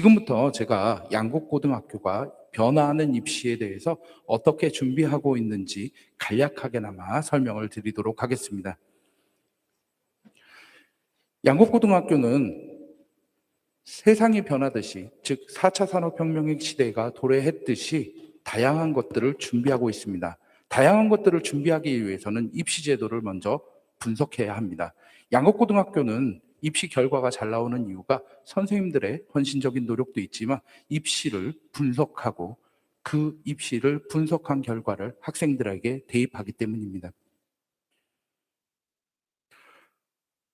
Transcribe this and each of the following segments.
지금부터 제가 양곡고등학교가 변화하는 입시에 대해서 어떻게 준비하고 있는지 간략하게나마 설명을 드리도록 하겠습니다. 양곡고등학교는 세상이 변하듯이, 즉 4차 산업혁명 시대가 도래했듯이 다양한 것들을 준비하고 있습니다. 다양한 것들을 준비하기 위해서는 입시 제도를 먼저 분석해야 합니다. 양곡고등학교는 입시 결과가 잘 나오는 이유가 선생님들의 헌신적인 노력도 있지만 입시를 분석하고 그 입시를 분석한 결과를 학생들에게 대입하기 때문입니다.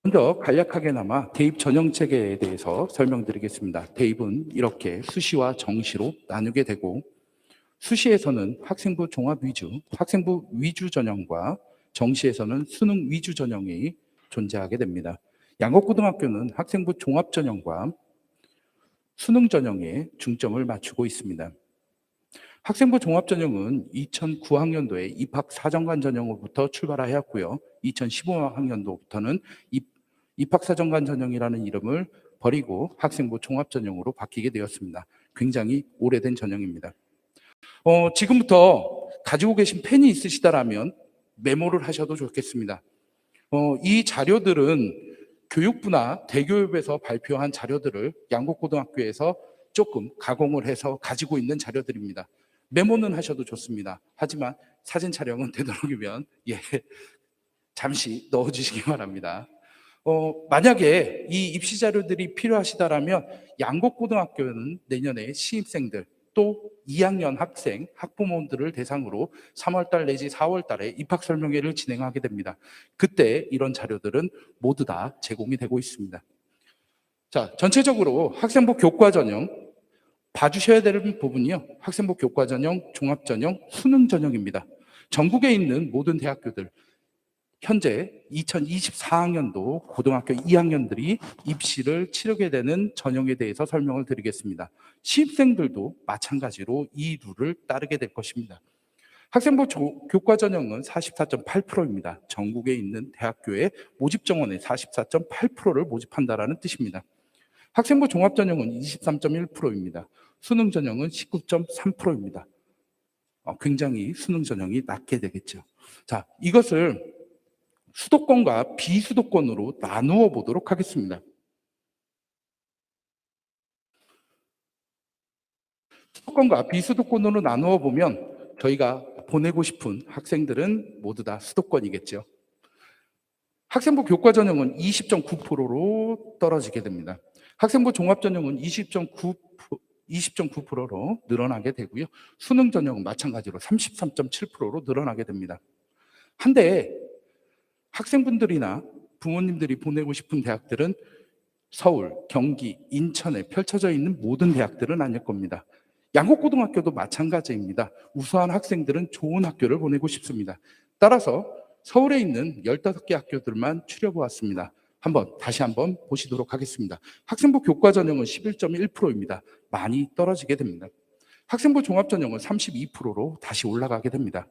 먼저 간략하게나마 대입 전형 체계에 대해서 설명드리겠습니다. 대입은 이렇게 수시와 정시로 나누게 되고, 수시에서는 학생부 종합 위주, 학생부 위주 전형과 정시에서는 수능 위주 전형이 존재하게 됩니다. 양곡고등학교는 학생부 종합 전형과 수능 전형에 중점을 맞추고 있습니다. 학생부 종합 전형은 2009학년도에 입학 사정관 전형으로부터 출발하였고요. 2015학년도부터는 입학사정관 전형이라는 이름을 버리고 학생부 종합 전형으로 바뀌게 되었습니다. 굉장히 오래된 전형입니다. 지금부터 가지고 계신 펜이 있으시다라면 메모를 하셔도 좋겠습니다. 이 자료들은 교육부나 대교육에서 발표한 자료들을 양곡고등학교에서 조금 가공을 해서 가지고 있는 자료들입니다. 메모는 하셔도 좋습니다. 하지만 사진 촬영은 되도록이면 잠시 넣어주시기 바랍니다. 만약에 이 입시 자료들이 필요하시다라면 양곡고등학교는 내년에 신입생들 또 2학년 학생, 학부모들을 대상으로 3월달 내지 4월달에 입학설명회를 진행하게 됩니다. 그때 이런 자료들은 모두 다 제공이 되고 있습니다. 자, 전체적으로 학생부 교과 전형 봐주셔야 되는 부분이요. 학생부 교과 전형, 종합 전형, 수능 전형입니다. 전국에 있는 모든 대학교들, 현재 2024학년도 고등학교 2학년들이 입시를 치르게 되는 전형에 대해서 설명을 드리겠습니다. 신입생들도 마찬가지로 이 룰을 따르게 될 것입니다. 학생부 교과 전형은 44.8%입니다. 전국에 있는 대학교의 모집 정원의 44.8%를 모집한다라는 뜻입니다. 학생부 종합 전형은 23.1%입니다. 수능 전형은 19.3%입니다. 굉장히 수능 전형이 낮게 되겠죠. 자, 이것을 수도권과 비수도권으로 나누어 보도록 하겠습니다. 수도권과 비수도권으로 나누어 보면 저희가 보내고 싶은 학생들은 모두 다 수도권이겠죠. 학생부 교과 전형은 20.9%로 떨어지게 됩니다. 학생부 종합 전형은 20.9%로 늘어나게 되고요. 수능 전형은 마찬가지로 33.7%로 늘어나게 됩니다. 한데 학생분들이나 부모님들이 보내고 싶은 대학들은 서울, 경기, 인천에 펼쳐져 있는 모든 대학들은 아닐 겁니다. 양곡고등학교도 마찬가지입니다. 우수한 학생들은 좋은 학교를 보내고 싶습니다. 따라서 서울에 있는 15개 학교들만 추려보았습니다. 다시 한번 보시도록 하겠습니다. 학생부 교과 전형은 11.1%입니다. 많이 떨어지게 됩니다. 학생부 종합 전형은 32%로 다시 올라가게 됩니다.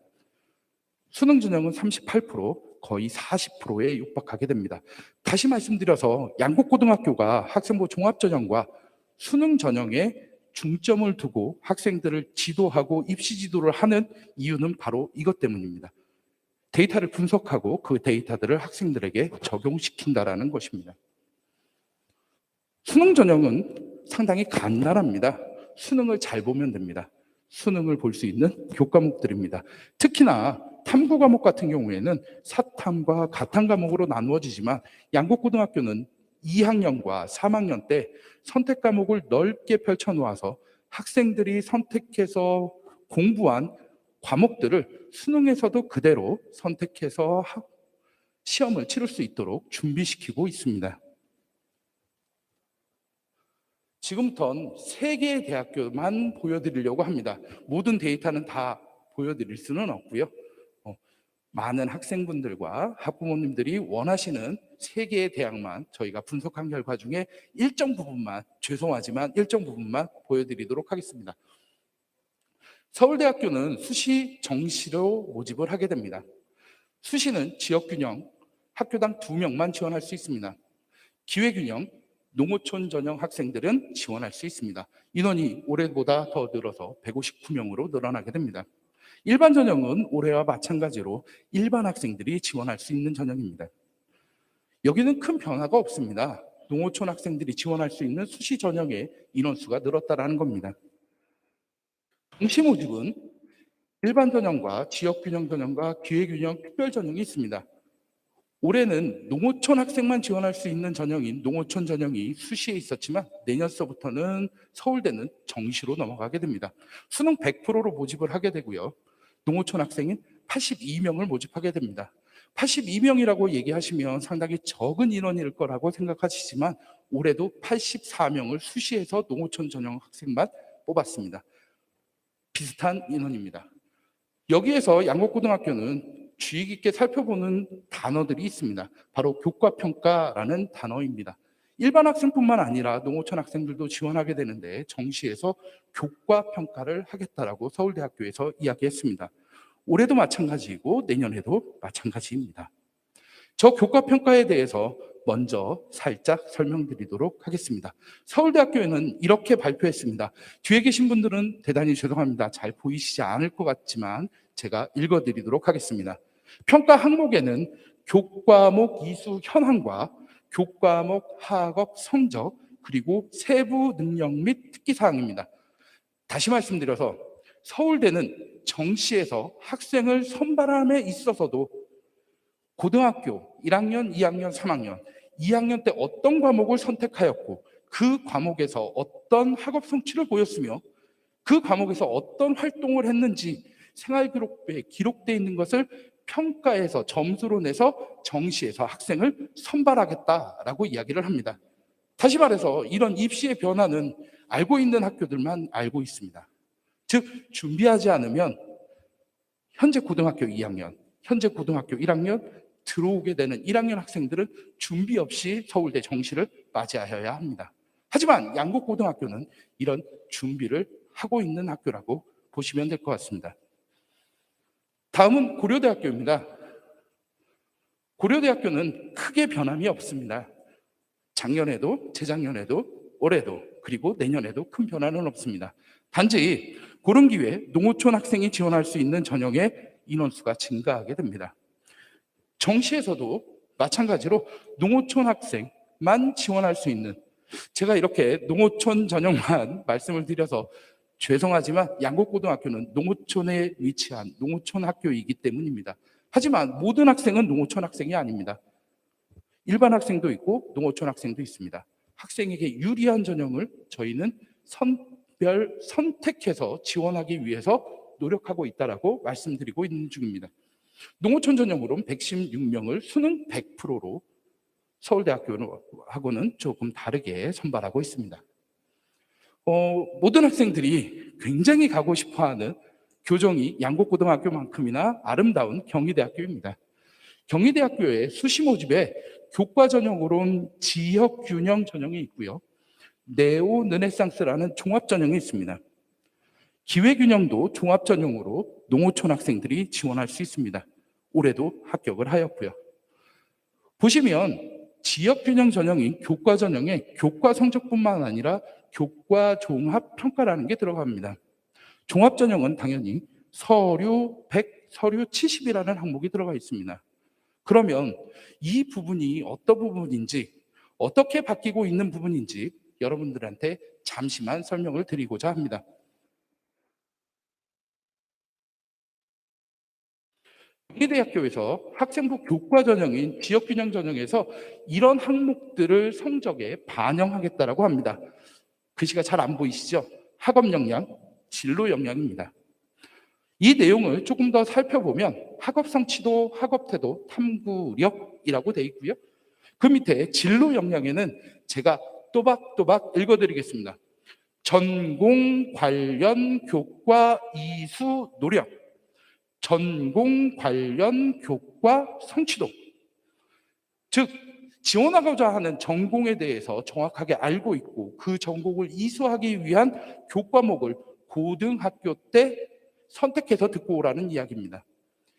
수능 전형은 38%, 거의 40%에 육박하게 됩니다. 다시 말씀드려서 양곡고등학교가 학생부 종합 전형과 수능 전형에 중점을 두고 학생들을 지도하고 입시 지도를 하는 이유는 바로 이것 때문입니다. 데이터를 분석하고 그 데이터들을 학생들에게 적용시킨다라는 것입니다. 수능 전형은 상당히 간단합니다. 수능을 잘 보면 됩니다. 수능을 볼 수 있는 교과목들입니다. 특히나 탐구 과목 같은 경우에는 사탐과 가탐 과목으로 나누어지지만 양곡고등학교는 2학년과 3학년 때 선택 과목을 넓게 펼쳐 놓아서 학생들이 선택해서 공부한 과목들을 수능에서도 그대로 선택해서 시험을 치를 수 있도록 준비시키고 있습니다. 지금부터는 3개의 대학교만 보여드리려고 합니다. 모든 데이터는 다 보여드릴 수는 없고요. 많은 학생분들과 학부모님들이 원하시는 3개의 대학만 저희가 분석한 결과 중에 일정 부분만, 죄송하지만 일정 부분만 보여드리도록 하겠습니다. 서울대학교는 수시 정시로 모집을 하게 됩니다. 수시는 지역균형, 학교당 2명만 지원할 수 있습니다. 기회균형, 농어촌 전형 학생들은 지원할 수 있습니다. 인원이 올해보다 더 늘어서 159명으로 늘어나게 됩니다. 일반 전형은 올해와 마찬가지로 일반 학생들이 지원할 수 있는 전형입니다. 여기는 큰 변화가 없습니다. 농어촌 학생들이 지원할 수 있는 수시 전형의 인원수가 늘었다는 겁니다. 동시 모집은 일반 전형과 지역균형 전형과 기회균형 특별 전형이 있습니다. 올해는 농어촌 학생만 지원할 수 있는 전형인 농어촌 전형이 수시에 있었지만 내년서부터는 서울대는 정시로 넘어가게 됩니다. 수능 100%로 모집을 하게 되고요. 농어촌 학생인 82명을 모집하게 됩니다. 82명이라고 얘기하시면 상당히 적은 인원일 거라고 생각하시지만 올해도 84명을 수시에서 농어촌 전형 학생만 뽑았습니다. 비슷한 인원입니다. 여기에서 양곡고등학교는 주의 깊게 살펴보는 단어들이 있습니다. 바로 교과평가라는 단어입니다. 일반 학생뿐만 아니라 농어촌 학생들도 지원하게 되는데 정시에서 교과평가를 하겠다라고 서울대학교에서 이야기했습니다. 올해도 마찬가지이고 내년에도 마찬가지입니다. 저 교과평가에 대해서 먼저 살짝 설명드리도록 하겠습니다. 서울대학교에는 이렇게 발표했습니다. 뒤에 계신 분들은 대단히 죄송합니다. 잘 보이시지 않을 것 같지만 제가 읽어드리도록 하겠습니다. 평가 항목에는 교과목 이수 현황과 교과목 학업 성적 그리고 세부 능력 및 특기사항입니다. 다시 말씀드려서 서울대는 정시에서 학생을 선발함에 있어서도 고등학교 1학년, 2학년, 3학년, 2학년 때 어떤 과목을 선택하였고 그 과목에서 어떤 학업 성취를 보였으며 그 과목에서 어떤 활동을 했는지 생활기록부에 기록되어 있는 것을 평가해서 점수로 내서 정시에서 학생을 선발하겠다라고 이야기를 합니다. 다시 말해서 이런 입시의 변화는 알고 있는 학교들만 알고 있습니다. 즉 준비하지 않으면 현재 고등학교 2학년, 현재 고등학교 1학년 들어오게 되는 1학년 학생들은 준비 없이 서울대 정시를 맞이하여야 합니다. 하지만 양곡고등학교는 이런 준비를 하고 있는 학교라고 보시면 될 것 같습니다. 다음은 고려대학교입니다. 고려대학교는 크게 변함이 없습니다. 작년에도, 재작년에도, 올해도, 그리고 내년에도 큰 변화는 없습니다. 단지 그런 기회에 농어촌 학생이 지원할 수 있는 전형의 인원수가 증가하게 됩니다. 정시에서도 마찬가지로 농어촌 학생만 지원할 수 있는, 제가 이렇게 농어촌 전형만 말씀을 드려서 죄송하지만 양곡고등학교는 농어촌에 위치한 농어촌 학교이기 때문입니다. 하지만 모든 학생은 농어촌 학생이 아닙니다. 일반 학생도 있고 농어촌 학생도 있습니다. 학생에게 유리한 전형을 저희는 선택해서 지원하기 위해서 노력하고 있다라고 말씀드리고 있는 중입니다. 농어촌 전형으로는 116명을 수능 100%로 서울대학교하고는 조금 다르게 선발하고 있습니다. 모든 학생들이 굉장히 가고 싶어하는 교정이 양곡고등학교만큼이나 아름다운 경희대학교입니다. 경희대학교의 수시 모집에 교과 전형으로는 지역균형 전형이 있고요. 네오 르네상스라는 종합 전형이 있습니다. 기회균형도 종합 전형으로 농어촌 학생들이 지원할 수 있습니다. 올해도 합격을 하였고요. 보시면 지역균형 전형인 교과 전형에 교과 성적뿐만 아니라 교과 종합 평가라는 게 들어갑니다. 종합 전형은 당연히 서류 100, 서류 70이라는 항목이 들어가 있습니다. 그러면 이 부분이 어떤 부분인지, 어떻게 바뀌고 있는 부분인지 여러분들한테 잠시만 설명을 드리고자 합니다. 경희대학교에서 학생부 교과 전형인 지역균형 전형에서 이런 항목들을 성적에 반영하겠다라고 합니다. 글씨가 잘 안 보이시죠? 학업 역량, 진로 역량입니다. 이 내용을 조금 더 살펴보면 학업 성취도, 학업 태도, 탐구력이라고 되어 있고요. 그 밑에 진로 역량에는 제가 또박또박 읽어드리겠습니다. 전공 관련 교과 이수 노력, 전공 관련 교과 성취도. 즉 지원하고자 하는 전공에 대해서 정확하게 알고 있고 그 전공을 이수하기 위한 교과목을 고등학교 때 선택해서 듣고 오라는 이야기입니다.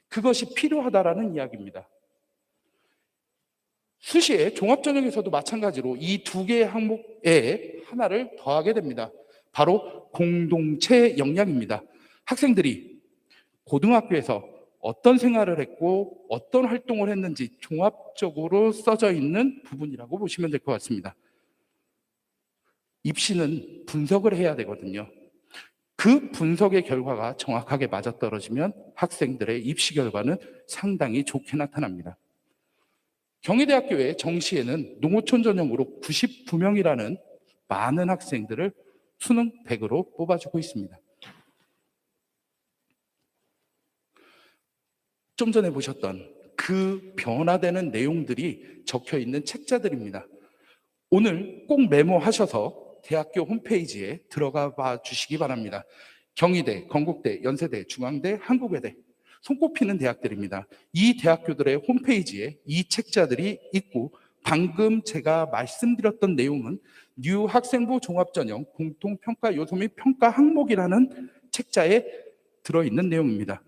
그것이 필요하다라는 이야기입니다. 수시에 종합전형에서도 마찬가지로 이 두 개의 항목에 하나를 더하게 됩니다. 바로 공동체 역량입니다. 학생들이 고등학교에서 어떤 생활을 했고 어떤 활동을 했는지 종합적으로 써져 있는 부분이라고 보시면 될 것 같습니다. 입시는 분석을 해야 되거든요. 그 분석의 결과가 정확하게 맞아떨어지면 학생들의 입시 결과는 상당히 좋게 나타납니다. 경희대학교의 정시에는 농어촌 전형으로 99명이라는 많은 학생들을 수능 100으로 뽑아주고 있습니다. 좀 전에 보셨던 그 변화되는 내용들이 적혀 있는 책자들입니다. 오늘 꼭 메모하셔서 대학교 홈페이지에 들어가 봐 주시기 바랍니다. 경희대, 건국대, 연세대, 중앙대, 한국외대 손꼽히는 대학들입니다. 이 대학교들의 홈페이지에 이 책자들이 있고 방금 제가 말씀드렸던 내용은 뉴 학생부 종합전형 공통평가 요소 및 평가 항목이라는 책자에 들어있는 내용입니다.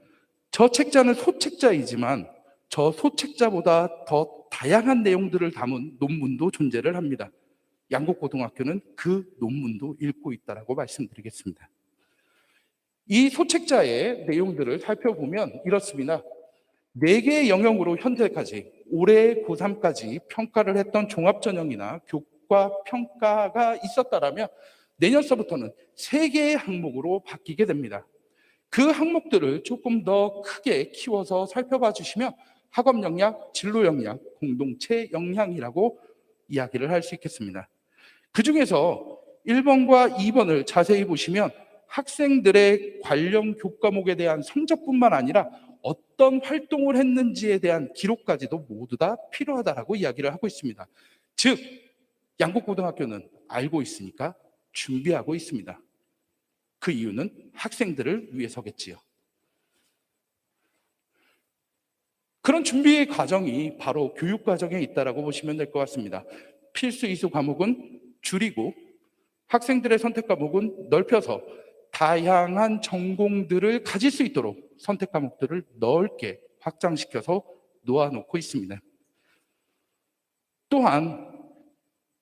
저 책자는 소책자이지만 저 소책자보다 더 다양한 내용들을 담은 논문도 존재를 합니다. 양곡고등학교는 그 논문도 읽고 있다고 말씀드리겠습니다. 이 소책자의 내용들을 살펴보면 이렇습니다. 4개의 영역으로 현재까지 올해 고3까지 평가를 했던 종합전형이나 교과 평가가 있었다면 내년서부터는 3개의 항목으로 바뀌게 됩니다. 그 항목들을 조금 더 크게 키워서 살펴봐 주시면 학업 역량, 진로 역량, 공동체 역량이라고 이야기를 할 수 있겠습니다. 그 중에서 1번과 2번을 자세히 보시면 학생들의 관련 교과목에 대한 성적뿐만 아니라 어떤 활동을 했는지에 대한 기록까지도 모두 다 필요하다라고 이야기를 하고 있습니다. 즉, 양곡고등학교는 알고 있으니까 준비하고 있습니다. 그 이유는 학생들을 위해서겠지요. 그런 준비의 과정이 바로 교육 과정에 있다고 보시면 될 것 같습니다. 필수 이수 과목은 줄이고 학생들의 선택 과목은 넓혀서 다양한 전공들을 가질 수 있도록 선택 과목들을 넓게 확장시켜서 놓아놓고 있습니다. 또한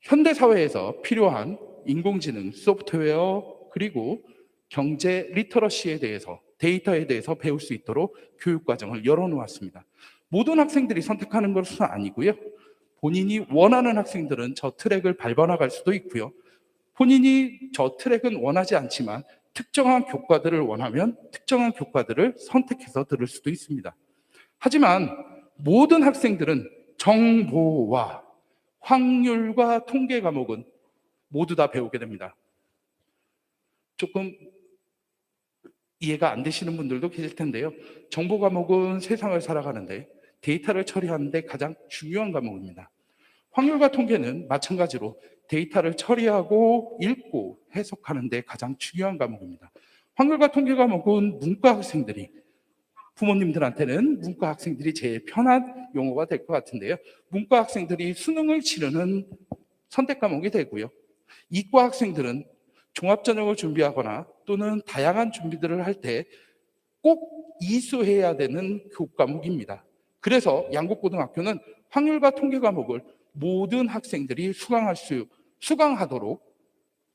현대사회에서 필요한 인공지능, 소프트웨어, 그리고 경제 리터러시에 대해서, 데이터에 대해서 배울 수 있도록 교육과정을 열어놓았습니다. 모든 학생들이 선택하는 것은 아니고요. 본인이 원하는 학생들은 저 트랙을 밟아 나갈 수도 있고요. 본인이 저 트랙은 원하지 않지만 특정한 교과들을 원하면 특정한 교과들을 선택해서 들을 수도 있습니다. 하지만 모든 학생들은 정보와 확률과 통계 과목은 모두 다 배우게 됩니다. 조금 이해가 안 되시는 분들도 계실 텐데요. 정보 과목은 세상을 살아가는데 데이터를 처리하는데 가장 중요한 과목입니다. 확률과 통계는 마찬가지로 데이터를 처리하고 읽고 해석하는 데 가장 중요한 과목입니다. 확률과 통계 과목은 문과 학생들이, 부모님들한테는 문과 학생들이 제일 편한 용어가 될 것 같은데요. 문과 학생들이 수능을 치르는 선택 과목이 되고요. 이과 학생들은 종합전형을 준비하거나 또는 다양한 준비들을 할 때 꼭 이수해야 되는 교과목입니다. 그래서 양곡고등학교는 확률과 통계 과목을 모든 학생들이 수강하도록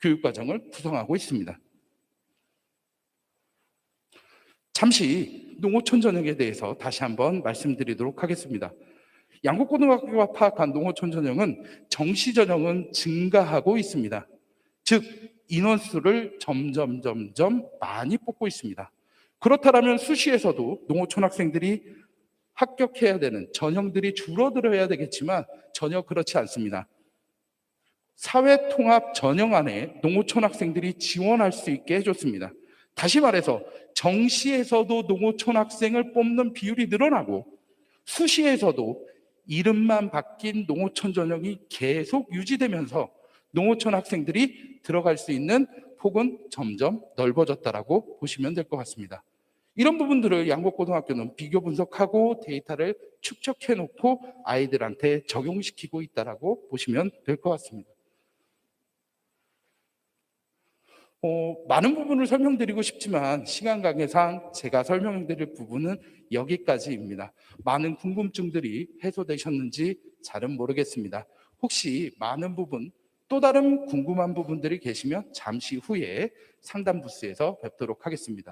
교육과정을 구성하고 있습니다. 잠시 농어촌 전형에 대해서 다시 한번 말씀드리도록 하겠습니다. 양곡고등학교가 파악한 농어촌 전형은 정시 전형은 증가하고 있습니다. 즉 인원수를 점점 많이 뽑고 있습니다. 그렇다면 수시에서도 농어촌 학생들이 합격해야 되는 전형들이 줄어들어야 되겠지만 전혀 그렇지 않습니다. 사회통합 전형 안에 농어촌 학생들이 지원할 수 있게 해줬습니다. 다시 말해서 정시에서도 농어촌 학생을 뽑는 비율이 늘어나고 수시에서도 이름만 바뀐 농어촌 전형이 계속 유지되면서 농어촌 학생들이 들어갈 수 있는 폭은 점점 넓어졌다라고 보시면 될 것 같습니다. 이런 부분들을 양곡고등학교는 비교 분석하고 데이터를 축적해 놓고 아이들한테 적용시키고 있다라고 보시면 될 것 같습니다. 많은 부분을 설명드리고 싶지만 시간 관계상 제가 설명드릴 부분은 여기까지입니다. 많은 궁금증들이 해소되셨는지 잘은 모르겠습니다. 혹시 많은 부분, 또 다른 궁금한 부분들이 계시면 잠시 후에 상담 부스에서 뵙도록 하겠습니다.